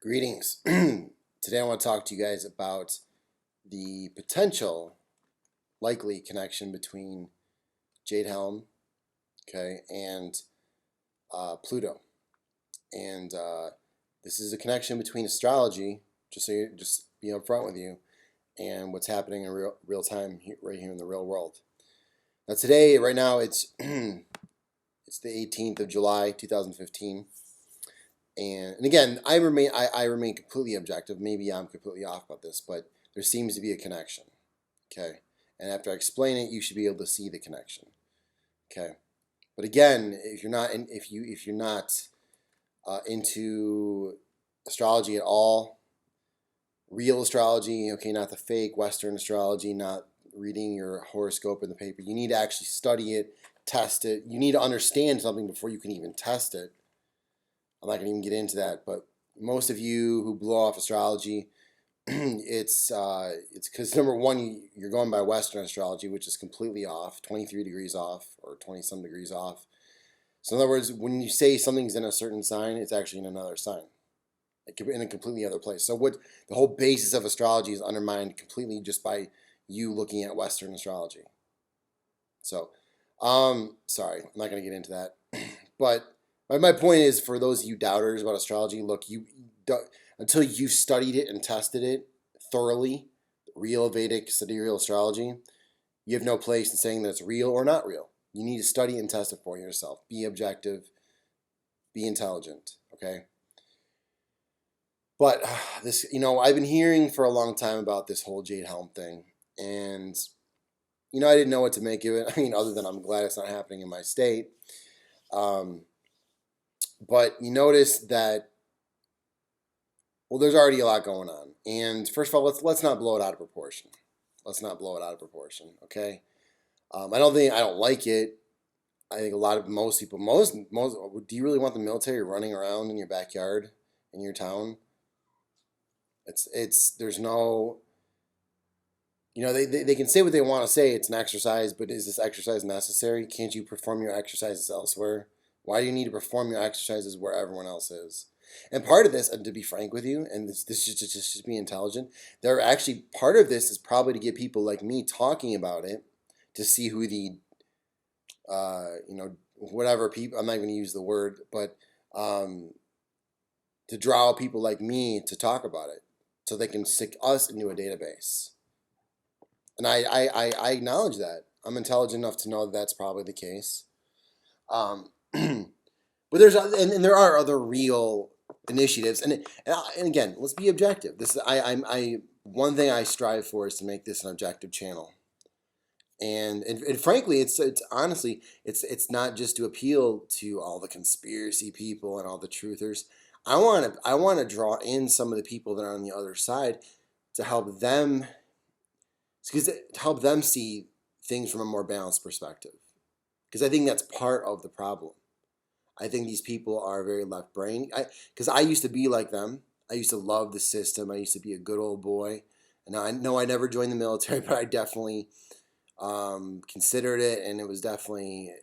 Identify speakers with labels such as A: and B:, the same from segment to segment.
A: Greetings. Today I want to talk to you guys about the potential likely connection between Jade Helm, okay, and Pluto. And this is a connection between astrology, just be upfront with you, and what's happening in real time right here in the real world. Now today, right now, it's it's the 18th of July, 2015. And again, I remain completely objective. Maybe I'm completely off about this, but there seems to be a connection. Okay, and after I explain it, you should be able to see the connection. Okay, but again, if you're not into astrology at all, real astrology, okay, not the fake Western astrology, not reading your horoscope in the paper. You need to actually study it, test it. You need to understand something before you can even test it. I'm not going to even get into that, but most of you who blow off astrology, it's because number one, you're going by Western astrology, which is completely off, 23 degrees off or 20-some degrees off. So in other words, when you say something's in a certain sign, it's actually in another sign, in a completely other place. So what the whole basis of astrology is undermined completely just by you looking at Western astrology. So, sorry, I'm not going to get into that, but my point is, for those of you doubters about astrology, look, until you studied it and tested it thoroughly, real Vedic sidereal astrology, you have no place in saying that it's real or not real. You need to study and test it for yourself. Be objective. Be intelligent. Okay. But this, I've been hearing for a long time about this whole Jade Helm thing, and I didn't know what to make of it. I mean, other than I'm glad it's not happening in my state. But you notice that, well, there's already a lot going on. And first of all, let's not blow it out of proportion. Let's not blow it out of proportion, okay? I don't like it. I think most people, do you really want the military running around in your backyard, in your town? There's no, they can say what they want to say. It's an exercise, but is this exercise necessary? Can't you perform your exercises elsewhere? Why do you need to perform your exercises where everyone else is? And part of this, and to be frank with you, and this is just be intelligent, part of this is probably to get people like me talking about it, to see who the, whatever people, I'm not going to use the word, but to draw people like me to talk about it, so they can stick us into a database. And I acknowledge that. I'm intelligent enough to know that that's probably the case. But there are other real initiatives, and again, let's be objective. One thing I strive for is to make this an objective channel, and frankly, it's honestly, it's not just to appeal to all the conspiracy people and all the truthers. I want to draw in some of the people that are on the other side to help them see things from a more balanced perspective, because I think that's part of the problem. I think these people are very left-brained. Because I used to be like them. I used to love the system. I used to be a good old boy. And I know I never joined the military, but I definitely considered it, and it was definitely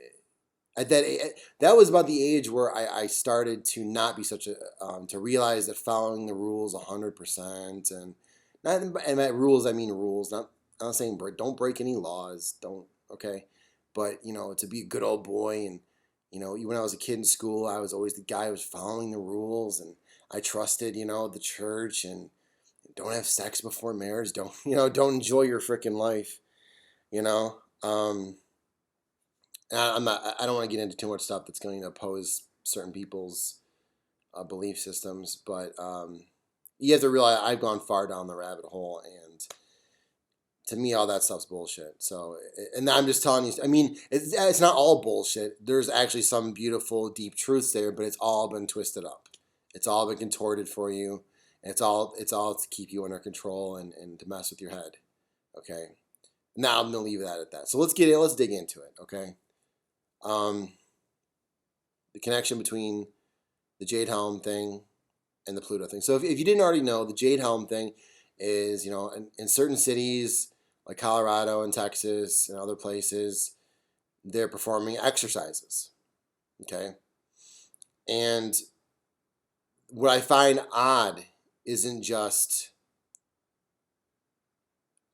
A: at that was about the age where I started to not be such a to realize that following the rules 100%, and by rules I mean rules. I'm not saying don't break any laws. Okay, but to be a good old boy. And when I was a kid in school, I was always the guy who was following the rules, and I trusted, the church, and don't have sex before marriage. Don't enjoy your freaking life, And I don't want to get into too much stuff that's going to oppose certain people's belief systems, but you have to realize I've gone far down the rabbit hole, and to me, all that stuff's bullshit. So, and I'm just telling you, I mean, it's not all bullshit. There's actually some beautiful, deep truths there, but it's all been twisted up. It's all been contorted for you. It's all to keep you under control and to mess with your head. Okay. Now I'm gonna leave that at that. So let's dig into it. Okay. The connection between the Jade Helm thing and the Pluto thing. So if you didn't already know, the Jade Helm thing is, in certain cities like Colorado and Texas and other places, they're performing exercises, okay? And what I find odd isn't just,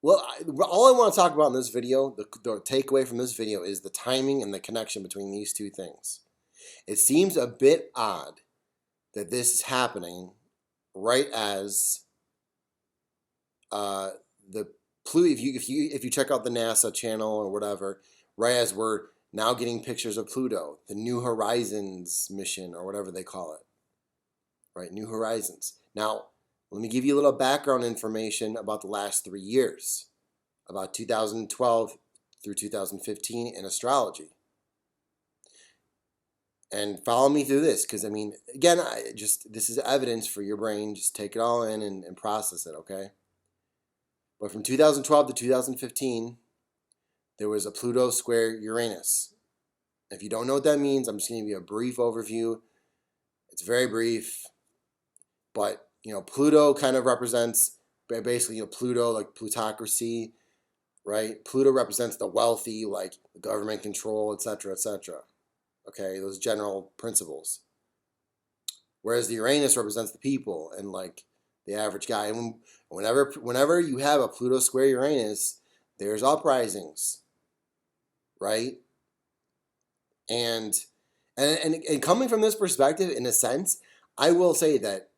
A: well, all I want to talk about in this video, the takeaway from this video is the timing and the connection between these two things. It seems a bit odd that this is happening right as the Pluto, if you check out the NASA channel or whatever, right as we're now getting pictures of Pluto, the New Horizons mission or whatever they call it, right? New Horizons. Now, let me give you a little background information about the last 3 years, about 2012 through 2015 in astrology. And follow me through this, because I mean, again, this is evidence for your brain. Just take it all in and process it, okay? But from 2012 to 2015, there was a Pluto square Uranus. If you don't know what that means, I'm just going to give you a brief overview. It's very brief, but Pluto kind of represents basically Pluto, like plutocracy, right? Pluto represents the wealthy, like government control, etc., etc. Okay, those general principles. Whereas the Uranus represents the people and like the average guy. And whenever you have a Pluto square Uranus, there's uprisings, right? And coming from this perspective, in a sense, I will say that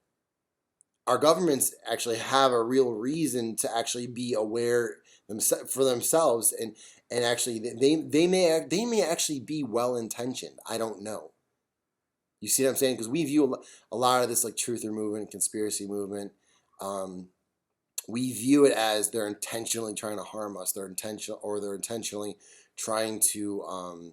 A: our governments actually have a real reason to actually be aware for themselves, and actually they may actually be well intentioned. I don't know. You see what I'm saying? Because we view a lot of this like truther movement, conspiracy movement. We view it as they're intentionally trying to harm us. They're intentionally trying to,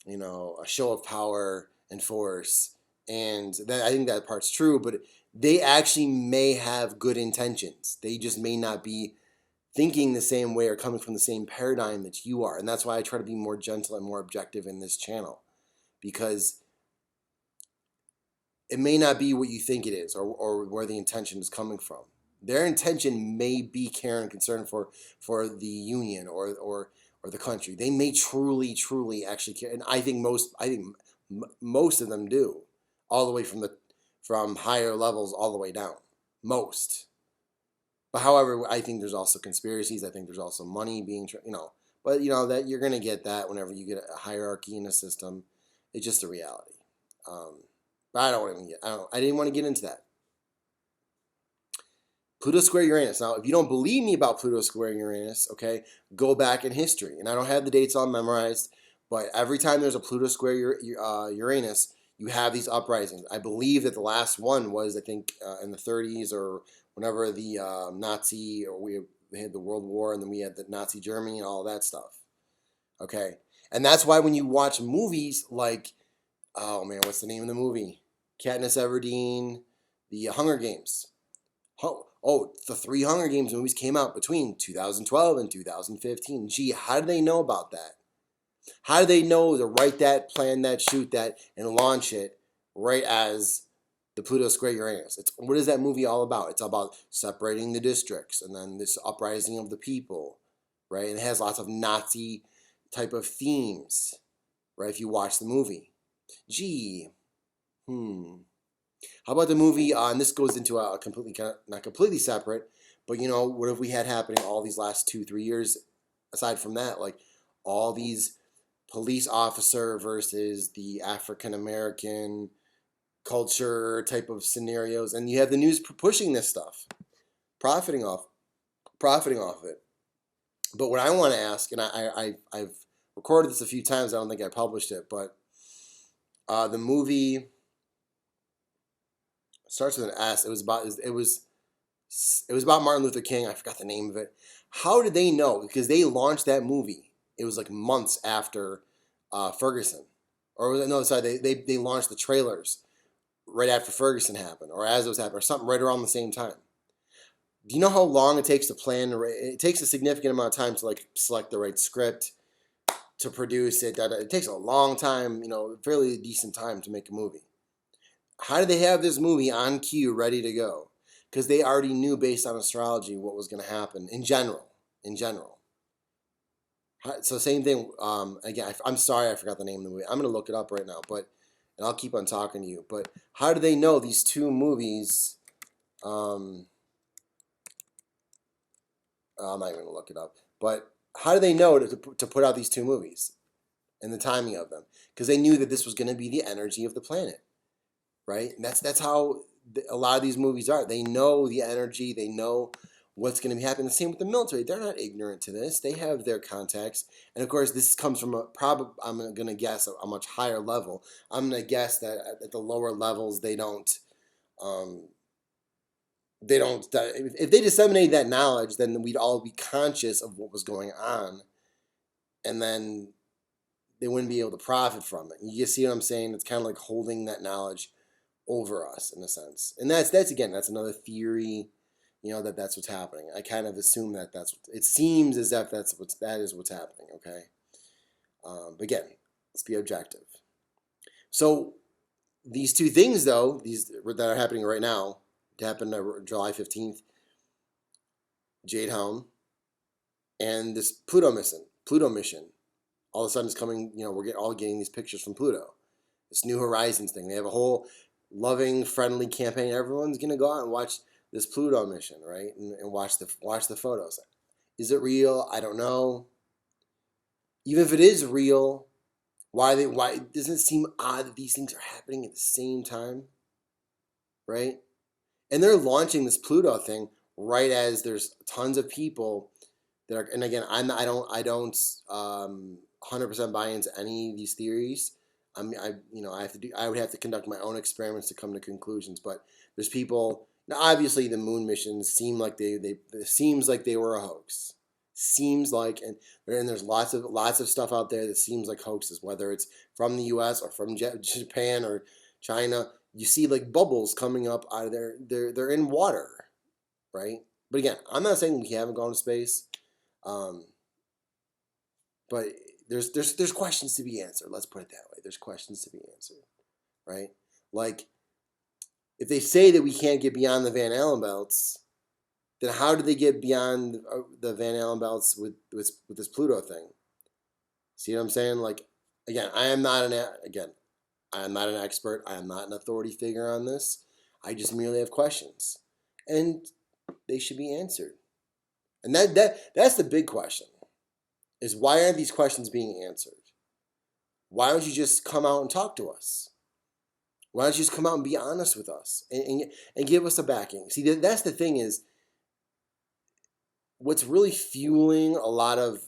A: a show of power and force. And I think that part's true, but they actually may have good intentions. They just may not be thinking the same way or coming from the same paradigm that you are. And that's why I try to be more gentle and more objective in this channel, because it may not be what you think it is, or where the intention is coming from. Their intention may be care and concern for the union or the country. They may truly actually care, and I think most of them do, all the way from higher levels all the way down. Most. But however, I think there's also conspiracies. I think there's also money being, but that you're gonna get that whenever you get a hierarchy in a system. It's just a reality. But I didn't want to get into that. Pluto square Uranus. Now, if you don't believe me about Pluto square Uranus, okay, go back in history. And I don't have the dates all memorized, but every time there's a Pluto square Uranus, you have these uprisings. I believe that the last one was, I think, in the 30s, or whenever the we had the World War, and then we had the Nazi Germany and all that stuff. Okay, and that's why when you watch movies like, oh man, what's the name of the movie? Katniss Everdeen, the Hunger Games. The 3 Hunger Games movies came out between 2012 and 2015. Gee, how do they know about that? How do they know to write that, plan that, shoot that, and launch it right as the Pluto square Uranus? What is that movie all about? It's about separating the districts and then this uprising of the people, right? And it has lots of Nazi type of themes, right? If you watch the movie. Gee, how about the movie, and this goes into a not completely separate, but what have we had happening all these last 2-3 years, aside from that, like all these police officer versus the African American culture type of scenarios, and you have the news pushing this stuff, profiting off it. But what I want to ask, and I've recorded this a few times, I don't think I published it, but the movie starts with an S. It was about Martin Luther King. I forgot the name of it. How did they know? Because they launched that movie. It was like months after Ferguson, or was it, no? Sorry, they launched the trailers right after Ferguson happened, or as it was happening, or something right around the same time. Do you know how long it takes to plan? It takes a significant amount of time to like select the right script, to produce it. It takes a long time, fairly decent time to make a movie. How did they have this movie on cue, ready to go? Because they already knew, based on astrology, what was going to happen in general. So same thing. Again, I'm sorry I forgot the name of the movie. I'm going to look it up right now, and I'll keep on talking to you. But how do they know these two movies Um, I'm not even going to look it up. But how do they know to put out these two movies and the timing of them? Because they knew that this was going to be the energy of the planet, right? And that's how a lot of these movies are. They know the energy. They know what's going to be happening. The same with the military. They're not ignorant to this. They have their contacts. And of course, this comes from I'm going to guess, a much higher level. I'm going to guess that at the lower levels, um, they don't, if they disseminate that knowledge, then we'd all be conscious of what was going on. And then they wouldn't be able to profit from it. You see what I'm saying? It's kind of like holding that knowledge over us in a sense. And that's again, that's another theory, that's what's happening. I kind of assume that's what it seems as if that is what's happening. Okay. But again, let's be objective. So these two things, though, these that are happening right now, happened July 15th, Jade Helm, and this Pluto mission. All of a sudden, it's coming. We're all getting these pictures from Pluto. This New Horizons thing. They have a whole loving, friendly campaign. Everyone's gonna go out and watch this Pluto mission, right? And watch the photos. Is it real? I don't know. Even if it is real, why doesn't it seem odd that these things are happening at the same time, right? And they're launching this Pluto thing right as there's tons of people that are. And again, I don't 100% buy into any of these theories. I would have to conduct my own experiments to come to conclusions. But there's people. Now, obviously, the moon missions seem like it seems like they were a hoax. Seems like, and there's lots of stuff out there that seems like hoaxes, whether it's from the U.S. or from Japan or China. You see like bubbles coming up out of they're in water, right? But again, I'm not saying we haven't gone to space, but there's questions to be answered. Let's put it that way. There's questions to be answered, right? Like, if they say that we can't get beyond the Van Allen belts, then how do they get beyond the Van Allen belts with this Pluto thing? See what I'm saying? Like, again, I am not an expert. I am not an authority figure on this. I just merely have questions, and they should be answered. And that's the big question: is why aren't these questions being answered? Why don't you just come out and talk to us? Why don't you just come out and be honest with us and give us a backing? See, that's the thing is, what's really fueling a lot of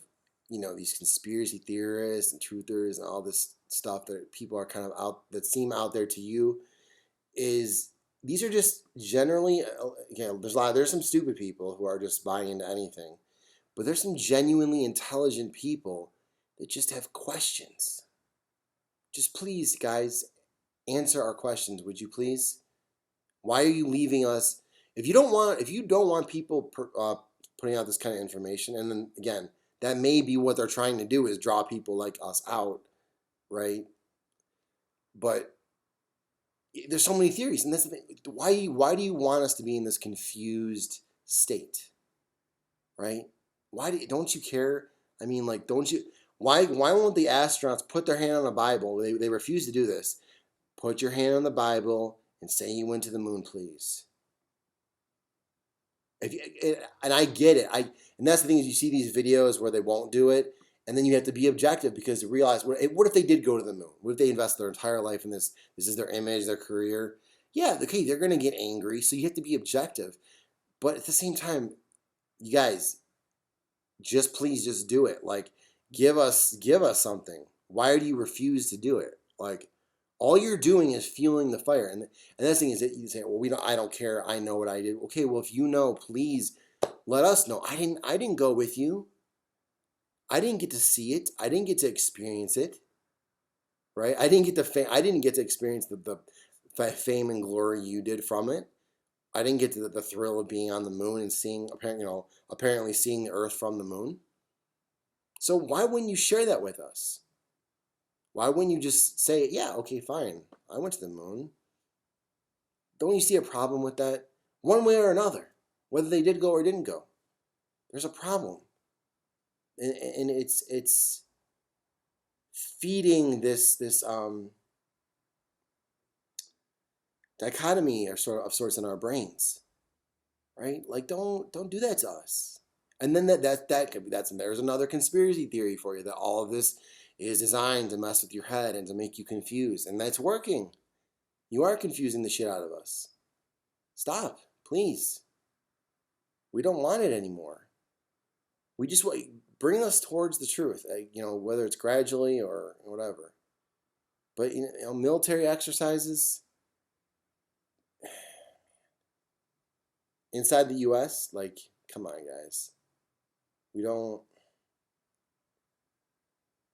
A: these conspiracy theorists and truthers and all this stuff that people are kind of out that seem out there to you is these are just generally there's some stupid people who are just buying into anything, but there's some genuinely intelligent people that just have questions. Just please, guys, answer our questions, would you please? Why are you leaving us? If you don't want people putting out this kind of information, and then again, that may be what they're trying to do is draw people like us out, right? But there's so many theories, and that's the thing. Why do you want us to be in this confused state, right? Don't you care? I mean, like, don't you? Why won't the astronauts put their hand on a Bible? They refuse to do this. Put your hand on the Bible and say you went to the moon, please. And I get it. And that's the thing is you see these videos where they won't do it, and then you have to be objective because you realize what if they did go to the moon? What if they invest their entire life in this? This is their image, their career. Yeah, okay, they're going to get angry, so you have to be objective. But at the same time, you guys, please just do it. Like, give us something. Why do you refuse to do it? Like, all you're doing is fueling the fire. And that's the thing is that you say, well, I don't care. I know what I did. Okay, well, if you know, please let us know. I didn't go with you. I didn't get to see it. I didn't get to experience it. Right? I didn't get to experience the fame and glory you did from it. I didn't get to the thrill of being on the moon and seeing apparently seeing the Earth from the moon. So why wouldn't you share that with us? Why wouldn't you just say, yeah, okay, fine, I went to the moon? Don't you see a problem with that? One way or another, whether they did go or didn't go, there's a problem, and it's feeding this dichotomy of sorts in our brains. right? Like don't do that to us. And then that could be and there's another conspiracy theory for you that all of this is designed to mess with your head and to make you confused, and that's working. You are confusing the shit out of us. Stop, please. We don't want it anymore. We just want bring us towards the truth. Whether it's gradually or whatever. But military exercises inside the U.S. Like, come on, guys. We don't.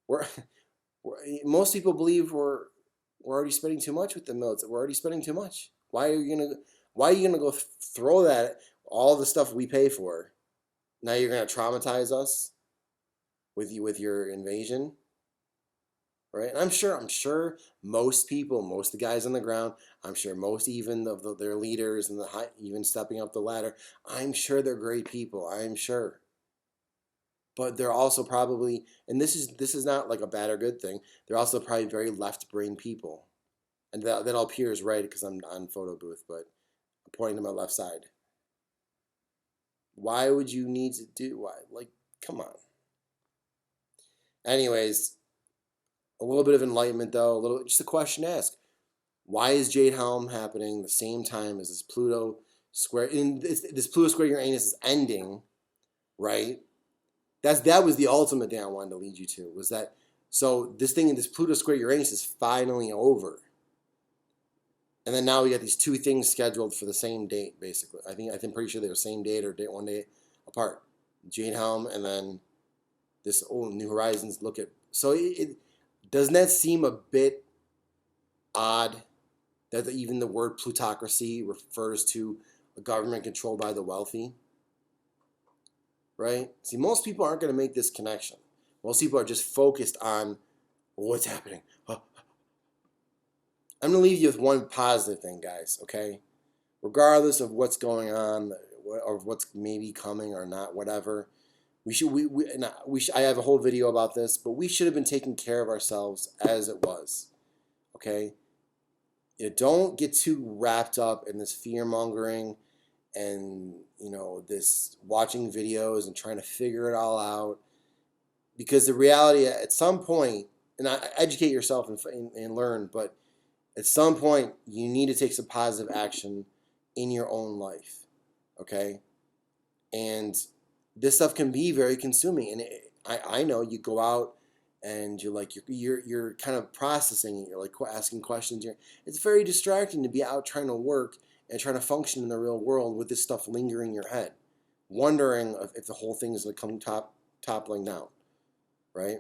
A: We're most people believe we're already spending too much with the military. We're already spending too much. Why are you gonna go throw that all the stuff we pay for? Now you're gonna traumatize us with your invasion, right? And I'm sure most people, most of the guys on the ground, I'm sure most even of their leaders and even stepping up the ladder, I'm sure they're great people. I'm sure. But they're also probably, and this is not like a bad or good thing, they're also probably very left brain people. And that all appears right because I'm on photo booth, but I'm pointing to my left side. Why would you need to do why? Like, come on. Anyways, a little bit of enlightenment though, just a question to ask. Why is Jade Helm happening the same time as this Pluto square? This Pluto square Uranus is ending, right? That was the ultimate thing I wanted to lead you to, was that so this Pluto square Uranus is finally over. And then now we got these two things scheduled for the same date, basically. I'm pretty sure they were same date or one day apart. Jade Helm and then this New Horizons look at. So it doesn't that seem a bit odd that even the word plutocracy refers to a government controlled by the wealthy? Right? See, most people aren't going to make this connection. Most people are just focused on what's happening. I'm going to leave you with one positive thing, guys, okay? Regardless of what's going on or what's maybe coming or not, whatever, I have a whole video about this, but we should have been taking care of ourselves as it was, okay? Don't get too wrapped up in this fear-mongering and this watching videos and trying to figure it all out, because the reality at some point, and educate yourself and learn, but at some point you need to take some positive action in your own life, okay? And this stuff can be very consuming, and I know you go out and you're kind of processing it, you're like asking questions, it's very distracting to be out trying to work and trying to function in the real world with this stuff lingering in your head, wondering if the whole thing is going to come toppling down, right?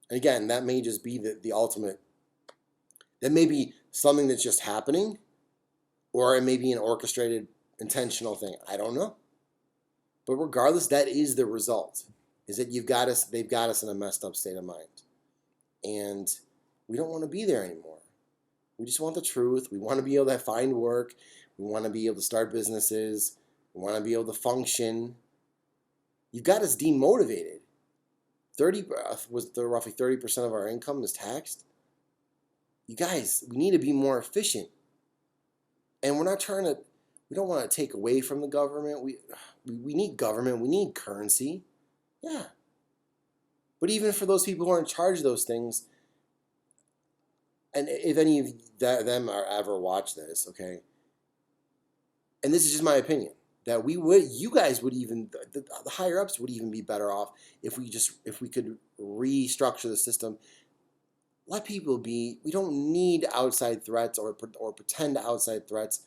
A: And again, that may just be the ultimate. That may be something that's just happening, or it may be an orchestrated, intentional thing. I don't know. But regardless, that is the result, is that they've got us in a messed up state of mind. And we don't want to be there anymore. We just want the truth. We want to be able to find work. We want to be able to start businesses. We want to be able to function. You've got us demotivated. Roughly 30% of our income is taxed. You guys, we need to be more efficient. And we don't want to take away from the government. We need government. We need currency. Yeah. But even for those people who are in charge of those things, and if any of them are ever watch this, okay, and this is just my opinion, that you guys would even, the higher ups would even be better off if we could restructure the system. Let people be. We don't need outside threats or pretend outside threats.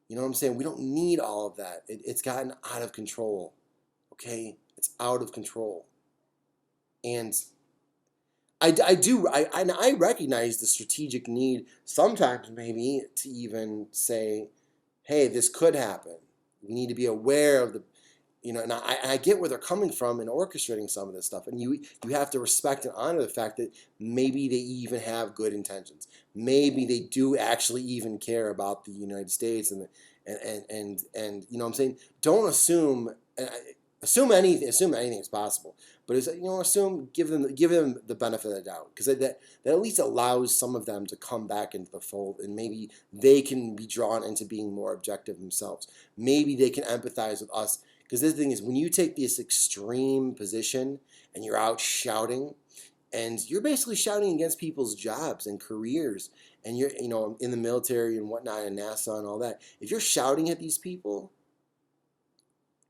A: You know what I'm saying? We don't need all of that. It's gotten out of control. Okay? It's out of control. And I recognize the strategic need sometimes maybe to even say, hey, this could happen. We need to be aware of and I get where they're coming from in orchestrating some of this stuff. And you have to respect and honor the fact that maybe they even have good intentions. Maybe they do actually even care about the United States and you know what I'm saying? Don't assume, Assume anything is possible, but assume give them the benefit of the doubt, because that at least allows some of them to come back into the fold, and maybe they can be drawn into being more objective themselves. Maybe they can empathize with us, because the thing is, when you take this extreme position and you're out shouting, and you're basically shouting against people's jobs and careers, and you're in the military and whatnot, and NASA and all that. If you're shouting at these people,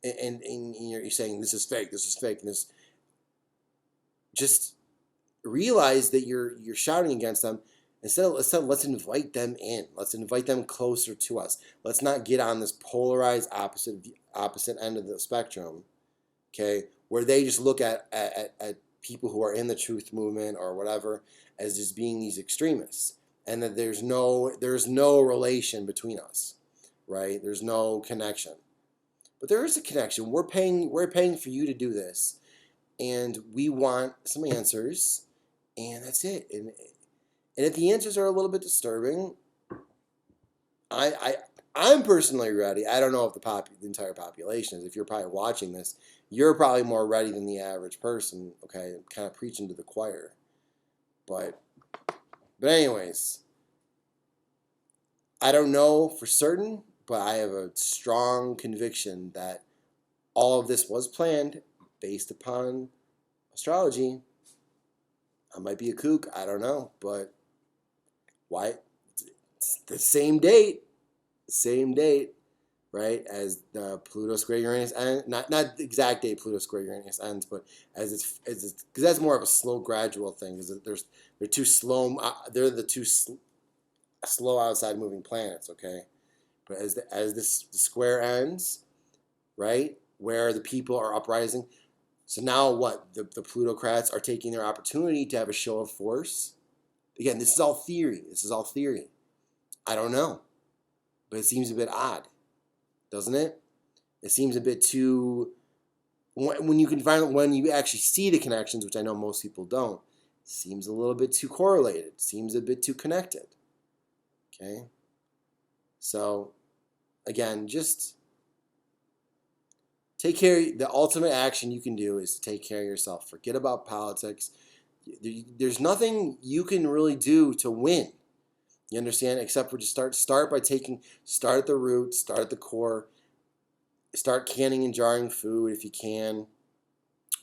A: and you're saying this is fake, and this, just realize that you're shouting against them. Instead, let's invite them in. Let's invite them closer to us. Let's not get on this polarized opposite end of the spectrum, okay, where they just look at people who are in the truth movement or whatever as just being these extremists, and that there's no relation between us, right? There's no connection. But there is a connection. We're paying for you to do this, and we want some answers, and that's it. And if the answers are a little bit disturbing, I'm personally ready. I don't know if the entire population is. If you're probably watching this, you're probably more ready than the average person. Okay, I'm kind of preaching to the choir, but anyways, I don't know for certain, but I have a strong conviction that all of this was planned based upon astrology. I might be a kook, I don't know, but why? It's the same date, right? As the Pluto square Uranus ends, not the exact date Pluto square Uranus ends, but as it's because that's more of a slow, gradual thing. Because they're too slow. They're the two slow outside moving planets. Okay, but as this square ends, right, where the people are uprising. So now what? The plutocrats are taking their opportunity to have a show of force. Again, this is all theory. I don't know. But it seems a bit odd, doesn't it? It seems a bit too... When you actually see the connections, which I know most people don't, it seems a little bit too correlated. It seems a bit too connected. Okay? So, again, just... take care. The ultimate action you can do is to take care of yourself. Forget about politics. There's nothing you can really do to win. You understand? Except for just start at the root, start at the core, start canning and jarring food if you can.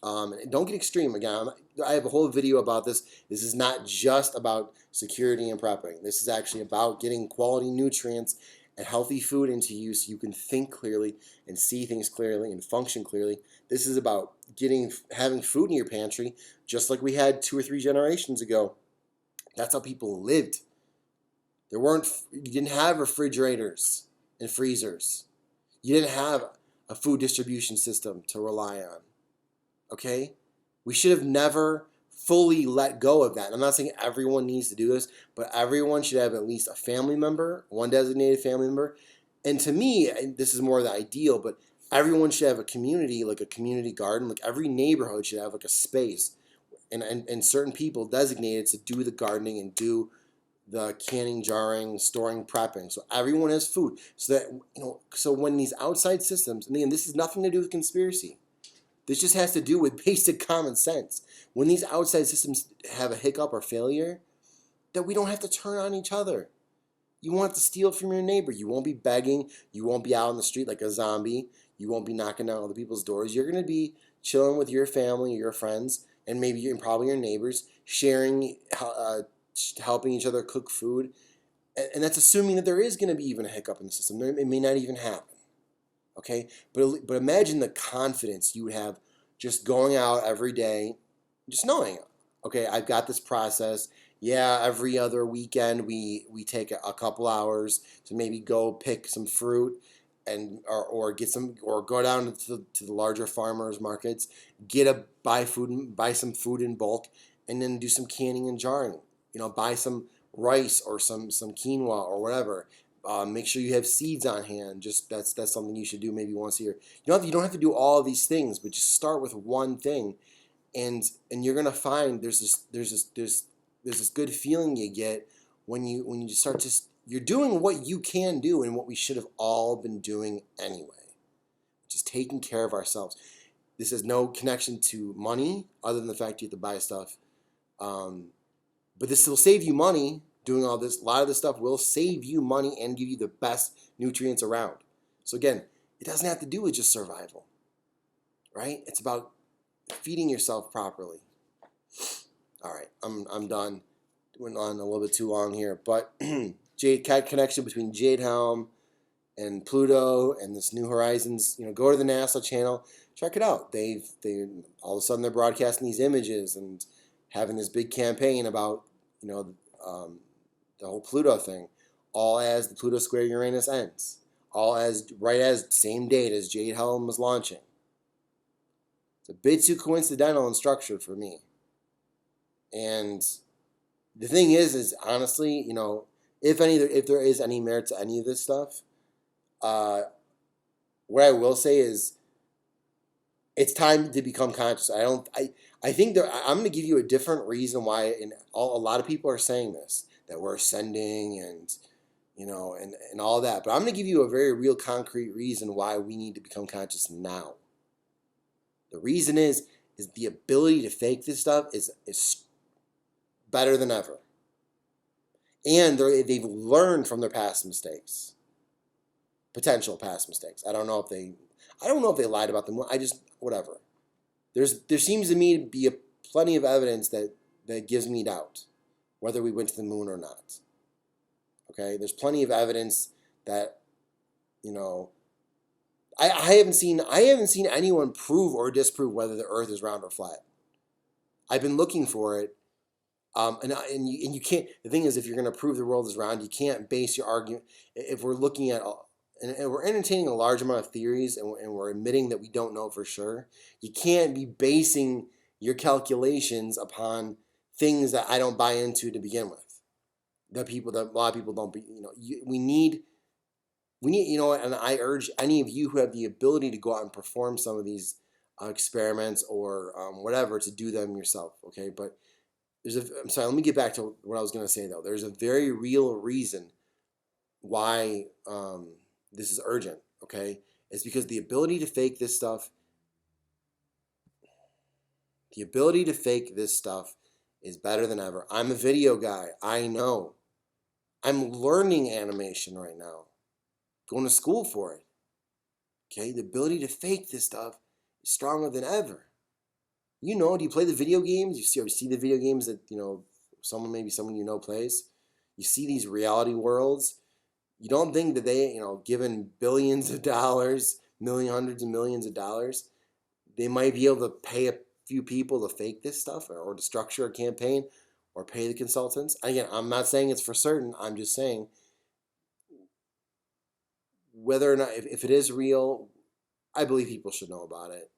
A: Don't get extreme. Again, I have a whole video about this. This is not just about security and prepping. This is actually about getting quality nutrients and healthy food into you so you can think clearly and see things clearly and function clearly. This is about having food in your pantry just like we had 2 or 3 generations ago. That's how people lived. You didn't have refrigerators and freezers. You didn't have a food distribution system to rely on. Okay? We should have never fully let go of that. I'm not saying everyone needs to do this, but everyone should have at least a family member, one designated family member. And to me, this is more the ideal, but everyone should have a community, like a community garden. Like every neighborhood should have like a space and certain people designated to do the gardening and do the canning, jarring, storing, prepping. So everyone has food. So that, so when these outside systems, and again, this has nothing to do with conspiracy. This just has to do with basic common sense. When these outside systems have a hiccup or failure, that we don't have to turn on each other. You want to steal from your neighbor. You won't be begging. You won't be out on the street like a zombie. You won't be knocking down other people's doors. You're going to be chilling with your family, your friends, and probably your neighbors, sharing, helping each other cook food. And that's assuming that there is going to be even a hiccup in the system. It may not even happen. Okay, but imagine the confidence you would have just going out every day, just knowing, okay, I've got this process. Yeah, every other weekend we take a couple hours to maybe go pick some fruit or go down to the larger farmers markets, buy some food in bulk, and then do some canning and jarring. Buy some rice or some quinoa or whatever. Make sure you have seeds on hand. Just that's something you should do maybe once a year. You don't have to do all of these things, but just start with one thing, and you're gonna find there's this good feeling you get when you start you're doing what you can do and what we should have all been doing anyway, just taking care of ourselves. This has no connection to money other than the fact you have to buy stuff. But this will save you money. Doing all this, a lot of this stuff will save you money and give you the best nutrients around. So again, it doesn't have to do with just survival, right? It's about feeding yourself properly. All right, I'm done. Went on a little bit too long here, but Jade connection between Jade Helm and Pluto and this New Horizons. Go to the NASA channel, check it out. They all of a sudden they're broadcasting these images and having this big campaign about the whole Pluto thing, all as the Pluto square Uranus ends, all as right as same date as Jade Helm was launching. It's a bit too coincidental in structure for me. And the thing is honestly, if there is any merit to any of this stuff, what I will say is it's time to become conscious. I think I'm going to give you a different reason why a lot of people are saying this, that we're ascending and all that. But I'm going to give you a very real concrete reason why we need to become conscious now. The reason is the ability to fake this stuff is better than ever. And they've learned from their past mistakes. Potential past mistakes. I don't know if they lied about them. Whatever. There seems to me to be plenty of evidence that gives me doubt whether we went to the moon or not. Okay, there's plenty of evidence that I haven't seen anyone prove or disprove whether the Earth is round or flat. I've been looking for it, and you can't. The thing is, if you're going to prove the world is round, you can't base your argument. If we're looking at and we're entertaining a large amount of theories and we're admitting that we don't know for sure, you can't be basing your calculations upon things that I don't buy into to begin with. That a lot of people don't. We need. And I urge any of you who have the ability to go out and perform some of these experiments or whatever to do them yourself. Okay, but I'm sorry. Let me get back to what I was going to say though. There's a very real reason why this is urgent. Okay, it's because the ability to fake this stuff. The ability to fake this stuff is better than ever. I'm a video guy. I know. I'm learning animation right now. Going to school for it. Okay, the ability to fake this stuff is stronger than ever. Do you play the video games? You see the video games that someone plays. You see these reality worlds. You don't think that they, given billions of dollars, hundreds of millions of dollars, they might be able to pay a few people to fake this stuff or to structure a campaign or pay the consultants? Again, I'm not saying it's for certain. I'm just saying whether or not, if it is real, I believe people should know about it.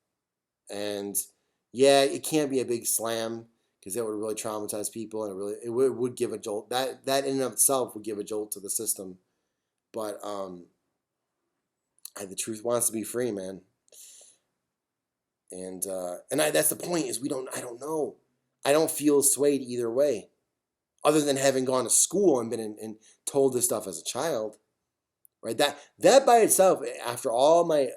A: And yeah, it can't be a big slam because that would really traumatize people and it would give a jolt. That in and of itself would give a jolt to the system. But the truth wants to be free, man. And that's the point is I don't know. I don't feel swayed either way, other than having gone to school and been and told this stuff as a child, right? That by itself, after all my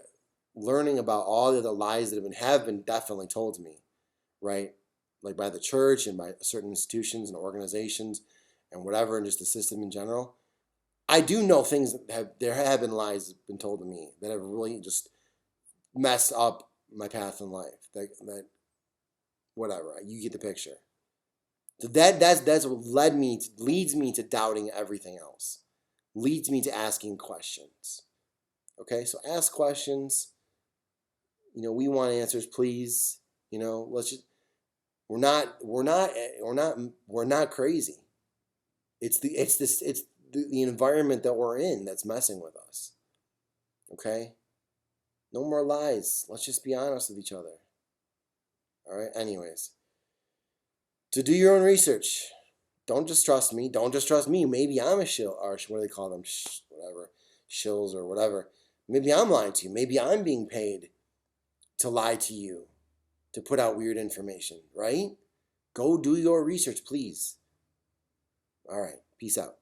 A: learning about all the other lies that have been definitely told to me, right? Like by the church and by certain institutions and organizations and whatever, and just the system in general. I do know things there have been lies that have been told to me that have really just messed up my path in life. That whatever, you get the picture. So that's what leads me to doubting everything else. Leads me to asking questions. Okay, so ask questions. We want answers, please. Let's just. We're not crazy. It's the environment that we're in that's messing with us. Okay? No more lies. Let's just be honest with each other. All right? Anyways. To do your own research. Don't just trust me. Don't just trust me. Maybe I'm a shill, or what do they call them? Whatever. Shills or whatever. Maybe I'm lying to you. Maybe I'm being paid to lie to you, to put out weird information, right? Go do your research, please. All right. Peace out.